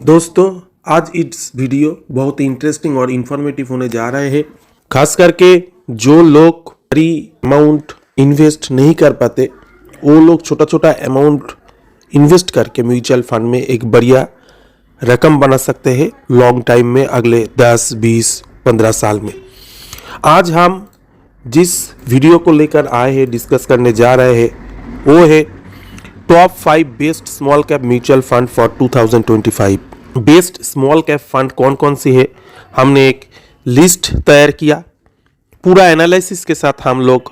दोस्तों, आज इस वीडियो बहुत ही इंटरेस्टिंग और इन्फॉर्मेटिव होने जा रहे हैं। खास करके जो लोग बड़ी अमाउंट इन्वेस्ट नहीं कर पाते, वो लोग छोटा छोटा अमाउंट इन्वेस्ट करके म्यूचुअल फंड में एक बढ़िया रकम बना सकते हैं लॉन्ग टाइम में, अगले 10, 20, 15 साल में। आज हम जिस वीडियो को लेकर आए हैं, डिस्कस करने जा रहे हैं, वो है top 5 best small cap mutual fund for 2025। Best small cap fund कौन कौन सी है, हमने एक लिस्ट तैयार किया। पूरा एनालिसिस के साथ हम लोग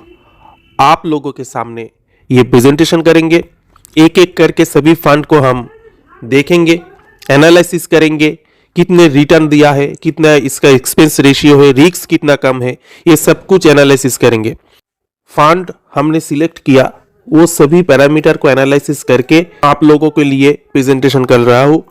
आप लोगों के सामने ये प्रेजेंटेशन करेंगे। एक एक करके सभी फंड को हम देखेंगे, एनालिसिस करेंगे, कितने रिटर्न दिया है, कितना इसका एक्सपेंस रेशियो है, रिस्क कितना कम है, ये सब कुछ एनालिसिस करेंगे। फंड हमने सिलेक्ट किया, वो सभी पैरामीटर को एनालिसिस करके आप लोगों के लिए प्रेजेंटेशन कर रहा हूँ।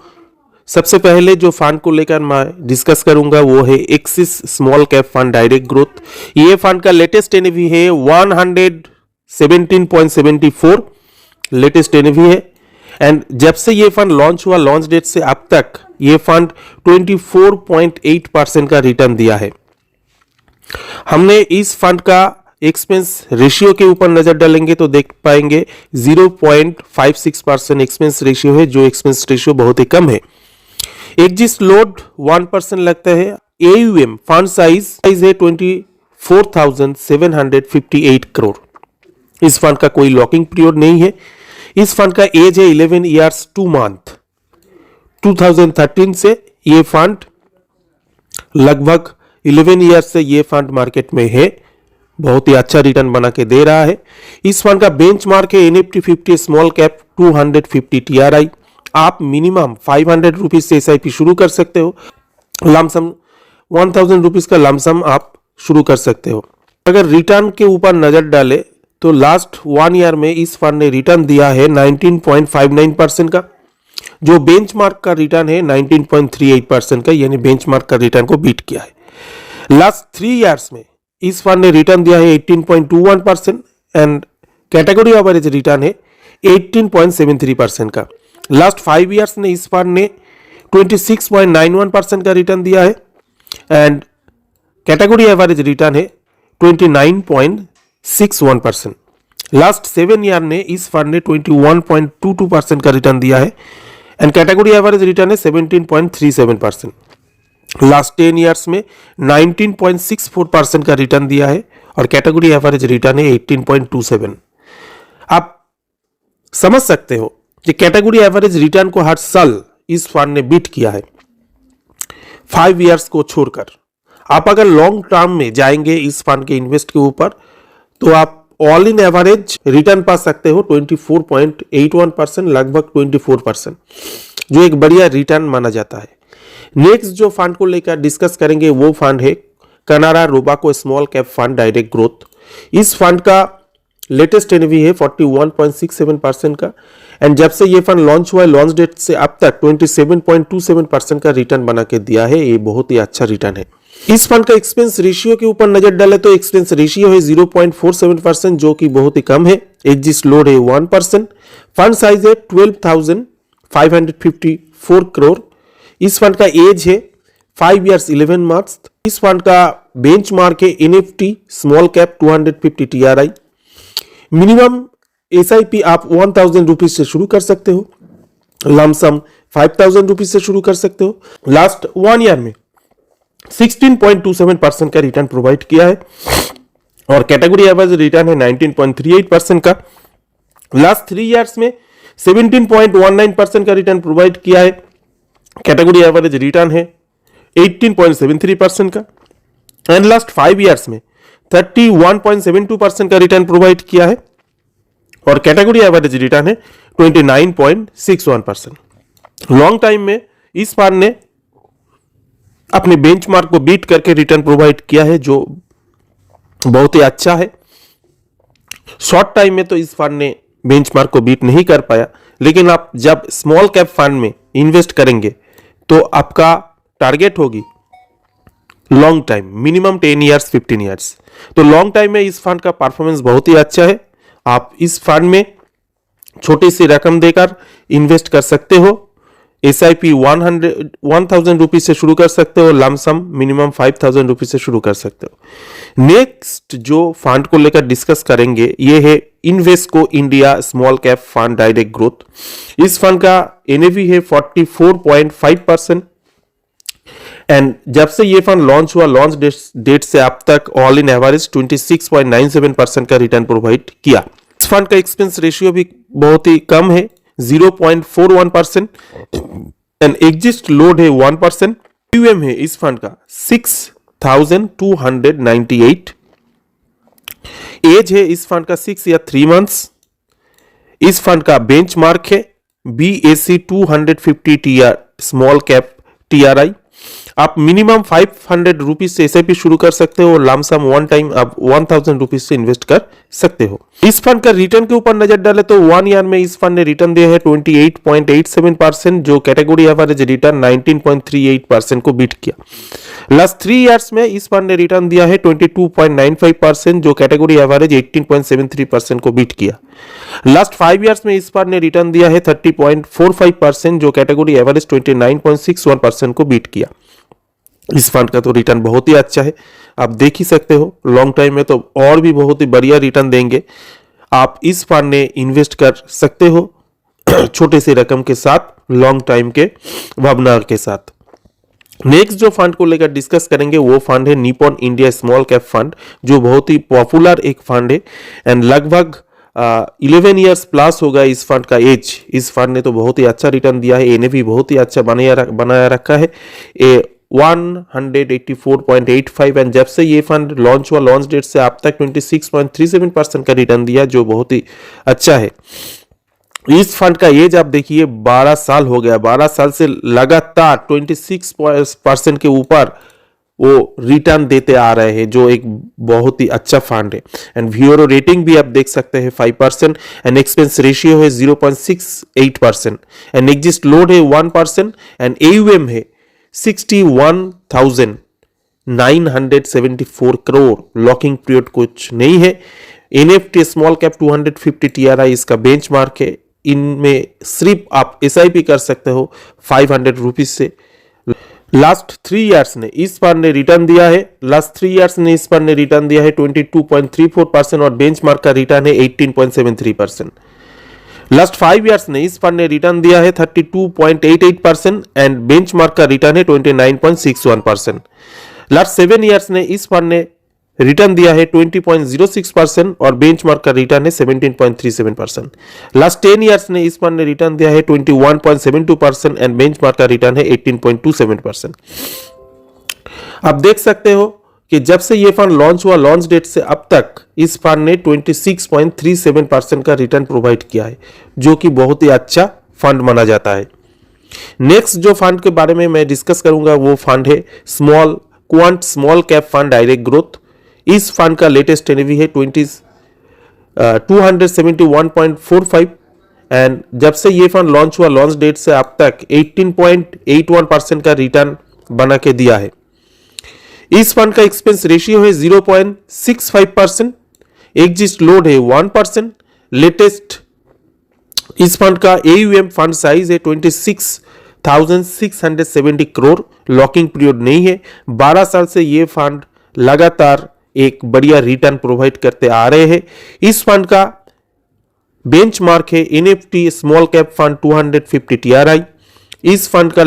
सबसे पहले जो फंड को लेकर मैं डिस्कस करूंगा वो है axis small cap fund direct growth. ये फंड का लेटेस्ट एनएवी है 117.74 लेटेस्ट एनएवी है। एंड जब से ये फंड लॉन्च हुआ, लॉन्च डेट से अब तक ये फंड 24.8% का रिटर्न दिया है। हमने इस फंड का एक्सपेंस रेशियो के ऊपर नजर डालेंगे तो देख पाएंगे 0.56% एक्सपेंस रेशियो है, जो एक्सपेंस रेशियो बहुत ही कम है। एक्जिस्ट लोड 1% लगता है। AUM फंड साइज है 24,758 करोड़। इस फंड का कोई लॉकिंग पीरियड नहीं है। इस फंड का एज है 11 इयर्स 2 मंथ। 2013 से ये फंड लगभग 11 ईयर्स से ये फंड मार्केट में है, बहुत ही अच्छा रिटर्न बना के दे रहा है। इस फंड का बेंचमार्क है निफ्टी 50 स्मॉल कैप 250 TRI। आप मिनिमम 500 रुपीज से SIP शुरू कर सकते हो। लमसम 1000 रुपीज का लमसम आप शुरू कर सकते हो। अगर रिटर्न के ऊपर नजर डाले तो लास्ट 1 ईयर में इस फंड ने रिटर्न दिया है 19.59% का, जो बेंचमार्क का रिटर्न है 19.38% का, यानी बेंचमार्क का रिटर्न को बीट किया है। लास्ट 3 ईयर्स में इस फंड ने रिटर्न दिया है 18.21% एंड कैटेगरी एवरेज रिटर्न है 18.73% का। लास्ट 5 ईयर्स में इस फंड ने 26.91% का रिटर्न दिया है एंड कैटेगरी एवरेज रिटर्न है 29.61%। लास्ट 7 ईयर ने इस फंड ने 21.22% का रिटर्न दिया है एंड कैटेगरी एवरेज रिटर्न है 17.37%। लास्ट 10 ईयर्स में 19.64% का रिटर्न दिया है और कैटेगरी एवरेज रिटर्न है 18.27। आप समझ सकते हो कि कैटेगरी एवरेज रिटर्न को हर साल इस फंड ने बीट किया है 5 ईयर्स को छोड़कर। आप अगर लॉन्ग टर्म में जाएंगे इस फंड के इन्वेस्ट के ऊपर तो आप ऑल इन एवरेज रिटर्न पा सकते हो 24.81%, लगभग 24%, जो एक बढ़िया रिटर्न माना जाता है। नेक्स्ट जो फंड को लेकर डिस्कस करेंगे वो फंड है Canara Robeco small cap fund direct growth. इस फंड का लेटेस्ट एनएवी है 41.67% का एंड जब से ये फंड लॉन्च हुआ है, लॉन्च डेट से अब तक 27.27% का रिटर्न बना के दिया है। ये बहुत ही अच्छा रिटर्न है। इस फंड का एक्सपेंस रेशियो के ऊपर नजर डाले तो एक्सपेंस रेशियो है 0.47%, जो कि बहुत ही कम है। एक्जिस्ट लोड है 1%। फंड साइज है 12,554 करोड़। इस फंड का एज है 5 ईयर्स 11 मंथ्स। इस फंड का बेंचमार्क है Nifty small cap 250 TRI। Minimum SIP आप 1000 रुपीज से शुरू कर सकते हो, लमसम 5000 रुपीज से शुरू कर सकते हो। लास्ट 1 ईयर में 16.27% का रिटर्न प्रोवाइड किया है और कैटेगरी एवरेज रिटर्न है 19.38% का। लास्ट 3 ईयर्स में 17.19% का रिटर्न प्रोवाइड किया है। कैटेगरी एवरेज रिटर्न है 18.73% का एंड लास्ट 5 ईयर्स में 31.72% का रिटर्न प्रोवाइड किया है और कैटेगरी एवरेज रिटर्न है 29.61%। लॉन्ग टाइम में इस फंड ने अपने बेंचमार्क को बीट करके रिटर्न प्रोवाइड किया है, जो बहुत ही अच्छा है। शॉर्ट टाइम में तो इस फंड ने बेंचमार्क को बीट नहीं कर पाया, लेकिन आप जब स्मॉल कैप फंड में इन्वेस्ट करेंगे तो आपका टारगेट होगी long time, minimum 10 years 15 years. तो लॉन्ग टाइम में इस फंड का परफॉर्मेंस बहुत ही अच्छा है। आप इस फंड में छोटी सी रकम देकर इन्वेस्ट कर सकते हो SIP 1000 रुपीज से शुरू कर सकते हो, लमसम मिनिमम 5000 रुपीज से शुरू कर सकते हो। नेक्स्ट जो फंड को लेकर डिस्कस करेंगे ये है Invesco India small cap fund direct growth. इस फंड का NAV है 44.5% एंड जब से ये फंड लॉन्च हुआ, लॉन्च डेट से अब तक ऑल इन एवरेज 26.97% का रिटर्न प्रोवाइड किया। इस फंड का एक्सपेंस रेशियो भी बहुत ही कम है 0.41% एंड एग्जिस्ट लोड है 1%। AUM है इस फंड का 6298। एज है इस फंड का 6 या 3 मंथ्स। इस फंड का बेंचमार्क है BSE 250 TR small cap TRI। आप मिनिमम 500 रुपीज से SIP शुरू कर सकते हो और लमसम वन टाइम आप 1000 रुपीज से इन्वेस्ट कर सकते हो। इस फंड का रिटर्न के ऊपर नजर डाले तो 1 ईयर में इस फंड ने रिटर्न दिया है 28.87%, जो कैटेगरी एवरेज रिटर्न 19.38% को बीट किया। लास्ट 3 इयर्स में इस फंड ने रिटर्न दिया है 22.95%, जो कैटेगरी एवरेज 18.73% को बीट किया। लास्ट 5 इयर्स में इस फंड ने रिटर्न दिया है 30.45%, जो कैटेगरी एवरेज 29.61% को बीट किया। इस फंड का तो रिटर्न बहुत ही अच्छा है, आप देख ही सकते हो। लॉन्ग टाइम में तो और भी बहुत ही बढ़िया रिटर्न देंगे। आप इस फंड में इन्वेस्ट कर सकते हो छोटे से रकम के साथ, लॉन्ग टाइम के भावना के साथ। नेक्स्ट जो फंड को लेकर डिस्कस करेंगे वो फंड है Nippon India small cap fund, जो बहुत ही पॉपुलर एक फंड है एंड लगभग 11 इयर्स प्लस होगा इस फंड का एज। इस फंड ने तो बहुत ही अच्छा रिटर्न दिया है, NAV बहुत ही अच्छा बनाया रखा है 184.85 एंड जब से ये फंड लॉन्च हुआ, लॉन्च डेट से अब तक 26.37% का रिटर्न दिया, जो बहुत ही अच्छा है। इस फंड का एज आप देखिए 12 साल हो गया, 12 साल से लगातार 26% के ऊपर वो रिटर्न देते आ रहे हैं, जो एक बहुत ही अच्छा फंड है। एंड व्यूरो रेटिंग भी आप देख सकते हैं 5% एंड एक्सपेंस रेशियो है 0.68% एंड एग्जिस्ट लोड है 1% एंड AUM है 61,974 करोड़। लॉकिंग पीरियड कुछ नहीं है। NFT स्मॉल कैप 250 TRI इसका बेंचमार्क है। इनमें सिर्फ आप SIP कर सकते हो 500 रुपीज से। लास्ट 3 इयर्स ने इस फंड ने रिटर्न दिया है 22.34% और बेंचमार्क का रिटर्न है 18.73%। लास्ट 5 इयर्स ने इस फंड ने रिटर्न दिया है 32.88% एंड बेंचमार्क का रिटर्न है 29.61%। लास्ट 7 इयर्स ने इस फंड ने रिटर्न दिया है 20.06% और बेंचमार्क का रिटर्न है 17.37%। लास्ट 10 इयर्स ने इस फंड ने रिटर्न दिया है 21.72% एंड बेंचमार्क का रिटर्न है 18.27%। आप देख सकते हो कि जब से ये फंड लॉन्च हुआ, लॉन्च डेट से अब तक इस फंड ने 26.37% का रिटर्न प्रोवाइड किया है, जो कि बहुत ही अच्छा फंड माना जाता है। नेक्स्ट जो फंड के बारे में मैं डिस्कस करूंगा वो फंड है quant small cap fund direct growth. इस फंड का लेटेस्ट NAV है 271.45 एंड जब से ये फंड लॉन्च हुआ, लॉन्च डेट से अब तक 18.81% का रिटर्न बना के दिया है। इस फंड का एक्सपेंस रेशियो है 0.65%, एग्जिस्ट लोड है 1%। लेटेस्ट इस फंड का AUM फंड साइज है 26,670 करोड़। लॉकिंग पीरियड नहीं है। 12 साल से ये फंड लगातार एक बढ़िया रिटर्न प्रोवाइड करते आ रहे हैं। इस फंड का बेंचमार्क है NFT small cap fund 250 TRI। इस फंड का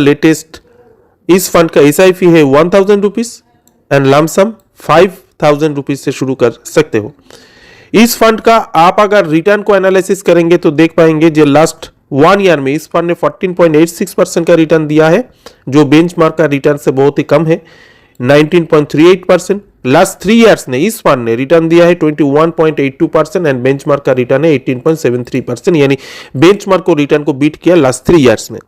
SIP है 1000 रुपीज एंड लमसम 5000 रुपीज से शुरू कर सकते हो। इस फंड का आप अगर रिटर्न को एनालिसिस करेंगे तो देख पाएंगे जो लास्ट 1 ईयर में इस फंड ने 14.86% का रिटर्न दिया है, जो बेंचमार्क का रिटर्न से बहुत ही कम है 19.38%। लास्ट 3 इयर्स ने इस फंड ने रिटर्न दिया है 21.82% एंड बेंचमार्क का रिटर्न है 18.73%, यानी बेंचमार्क को रिटर्न को बीट किया लास्ट 3 इयर्स में।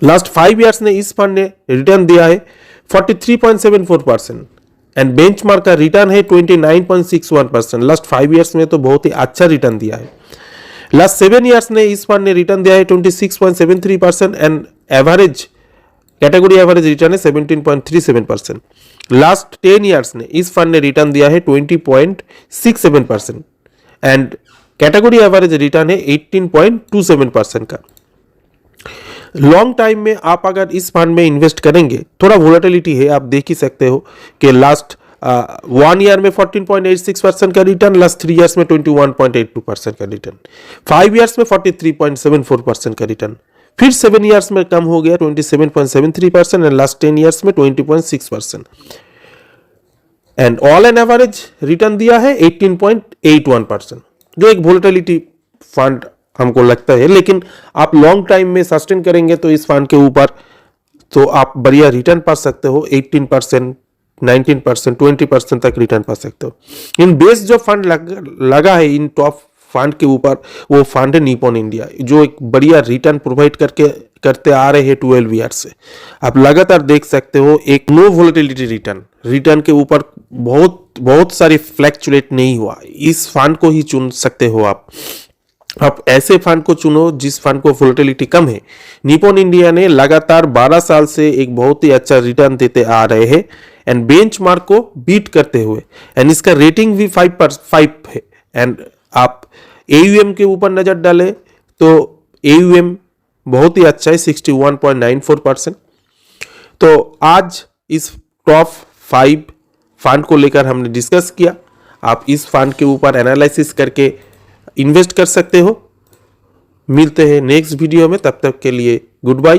लास्ट 5 इयर्स ने इस फंड ने रिटर्न दिया है 43.74% एंड बेंचमार्क का रिटर्न है 29.61%। लास्ट 5 इयर्स में तो बहुत ही अच्छा रिटर्न दिया है। लास्ट 7 इयर्स ने इस फंड ने रिटर्न दिया है 26.73% and average category average return है 17.37%। लास्ट 10 इयर्स ने इस फंड ने रिटर्न दिया है 20.67% एंड कैटेगरी एवरेज रिटर्न है 18.27% का। लॉन्ग टाइम में आप अगर इस फंड में इन्वेस्ट करेंगे, थोड़ा वोलेटिलिटी है, आप देख ही सकते हो कि लास्ट 1 ईयर में 14.86% का रिटर्न, लास्ट 3 ईयर्स में 21.82% का रिटर्न, 5 ईयर्स में 43.74% का रिटर्न, फिर 7 ईयर्स में कम हो गया 27.73% एंड लास्ट 10 ईयर्स में 20.6%, and all an average return दिया है 18.81%, जो एक वोलेटिलिटी फंड हमको लगता है। लेकिन आप लॉन्ग टाइम में सस्टेन करेंगे तो इस फंड के ऊपर तो आप बढ़िया रिटर्न पा सकते हो, 18%, 19%, 20% तक रिटर्न पा सकते हो। इन बेस जो फंड लगा है इन टॉप फंड के ऊपर, वो फंड है निपॉन इंडिया, जो एक बढ़िया रिटर्न प्रोवाइड करते आ रहे हैं 12 ईयर से। आप लगातार देख सकते हो एक लो वोलेटिलिटी रिटर्न के ऊपर बहुत सारे फ्लैक्चुएट नहीं हुआ। इस फंड को ही चुन सकते हो आप ऐसे फंड को चुनो जिस फंड को वोलेटिलिटी कम है। निपॉन इंडिया ने लगातार 12 साल से एक बहुत ही अच्छा रिटर्न देते आ रहे हैं एंड बेंचमार्क को बीट करते हुए, एंड इसका रेटिंग भी 5 है। एंड आप AUM के ऊपर नजर डालें तो AUM बहुत ही अच्छा है, 61.94%। तो आज इस टॉप 5 फंड को लेकर हमने डिस्कस किया। आप इस फंड के ऊपर एनालिसिस करके इन्वेस्ट कर सकते हो। मिलते हैं नेक्स्ट वीडियो में, तब तक के लिए गुड बाय।